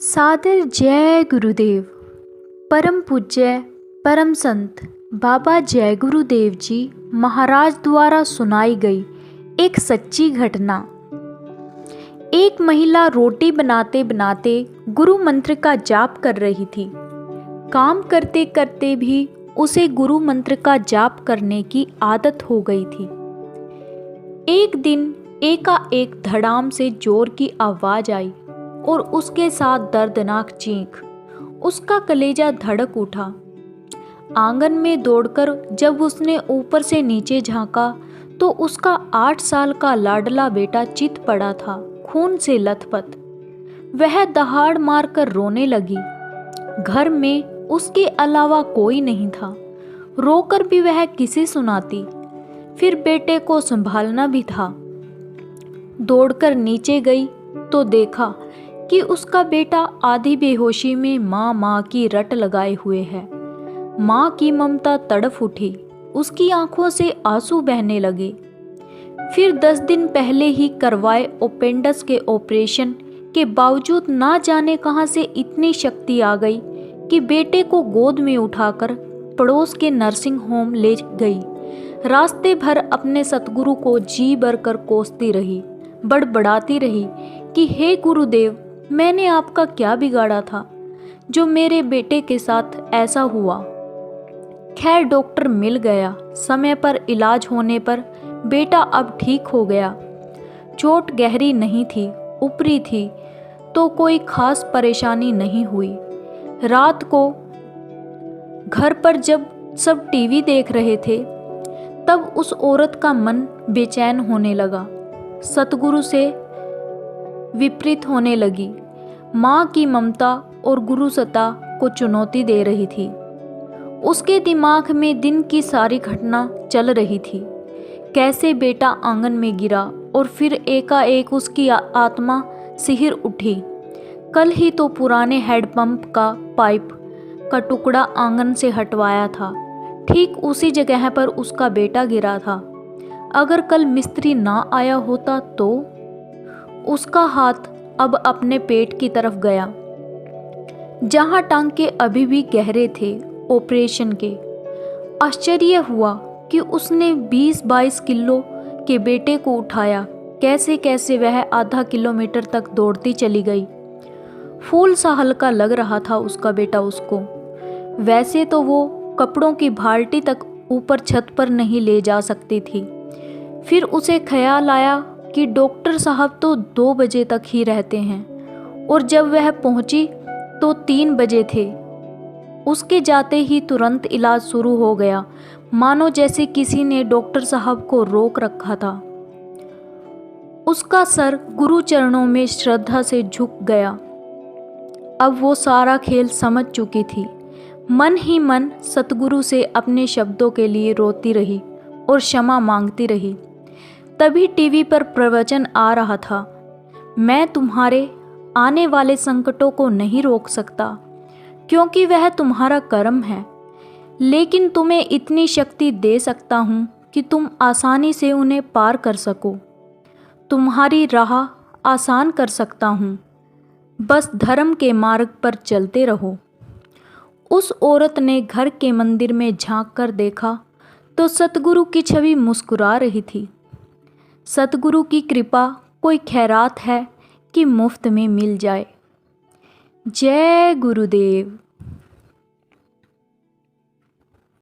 सादर जय गुरुदेव। परम पूज्य परम संत बाबा जय गुरुदेव जी महाराज द्वारा सुनाई गई एक सच्ची घटना। एक महिला रोटी बनाते बनाते गुरु मंत्र का जाप कर रही थी। काम करते करते भी उसे गुरु मंत्र का जाप करने की आदत हो गई थी। एक दिन एकाएक धड़ाम से जोर की आवाज आई और उसके साथ दर्दनाक चीख। उसका कलेजा धड़क उठा। आंगन में दौड़कर जब उसने ऊपर से नीचे झांका तो उसका 8 साल का लाडला बेटा चित पड़ा था, खून से लथपथ। वह दहाड़ मारकर रोने लगी। घर में उसके अलावा कोई नहीं था। रोकर भी वह किसे सुनाती। फिर बेटे को संभालना भी था। दौड़कर नीचे गई तो देखा कि उसका बेटा आधी बेहोशी में माँ की रट लगाए हुए है। माँ की ममता तड़फ उठी। उसकी आंखों से आंसू बहने लगे। फिर 10 दिन पहले ही करवाए अपेंडिक्स के ऑपरेशन के बावजूद ना जाने कहां से इतनी शक्ति आ गई कि बेटे को गोद में उठाकर पड़ोस के नर्सिंग होम ले गई। रास्ते भर अपने सतगुरु को जी भरकर कोसती रही, बड़बड़ाती रही कि हे गुरुदेव, मैंने आपका क्या बिगाड़ा था जो मेरे बेटे के साथ ऐसा हुआ। खैर डॉक्टर मिल गया। समय पर इलाज होने पर बेटा अब ठीक हो गया। चोट गहरी नहीं थी, ऊपरी थी, तो कोई खास परेशानी नहीं हुई। रात को घर पर जब सब टीवी देख रहे थे तब उस औरत का मन बेचैन होने लगा, सतगुरु से विपरीत होने लगी। माँ की ममता और गुरुसत्ता को चुनौती दे रही थी। उसके दिमाग में दिन की सारी घटना चल रही थी। कैसे बेटा आंगन में गिरा और फिर एकाएक उसकी आत्मा सिहर उठी। कल ही तो पुराने हैंडपंप का पाइप का टुकड़ा आंगन से हटवाया था। ठीक उसी जगह पर उसका बेटा गिरा था। अगर कल मिस्त्री ना आया होता तो उसका हाथ अब अपने पेट की तरफ गया, जहां टांके अभी भी गहरे थे ऑपरेशन के। आश्चर्य हुआ कि उसने 20-22 किलो के बेटे को उठाया। कैसे कैसे वह आधा किलोमीटर तक दौड़ती चली गई। फूल सा हल्का लग रहा था उसका बेटा उसको। वैसे तो वो कपड़ों की बाल्टी तक ऊपर छत पर नहीं ले जा सकती थी। फिर उसे ख्याल आया कि डॉक्टर साहब तो 2 बजे तक ही रहते हैं और जब वह पहुंची तो 3 बजे थे। उसके जाते ही तुरंत इलाज शुरू हो गया, मानो जैसे किसी ने डॉक्टर साहब को रोक रखा था। उसका सर गुरु चरणों में श्रद्धा से झुक गया। अब वो सारा खेल समझ चुकी थी। मन ही मन सतगुरु से अपने शब्दों के लिए रोती रही और क्षमा मांगती रही। तभी टीवी पर प्रवचन आ रहा था। मैं तुम्हारे आने वाले संकटों को नहीं रोक सकता क्योंकि वह तुम्हारा कर्म है, लेकिन तुम्हें इतनी शक्ति दे सकता हूँ कि तुम आसानी से उन्हें पार कर सको। तुम्हारी राह आसान कर सकता हूँ, बस धर्म के मार्ग पर चलते रहो। उस औरत ने घर के मंदिर में झांक कर देखा तो सतगुरु की छवि मुस्कुरा रही थी। सतगुरु की कृपा कोई खैरात है कि मुफ्त में मिल जाए। जय गुरुदेव।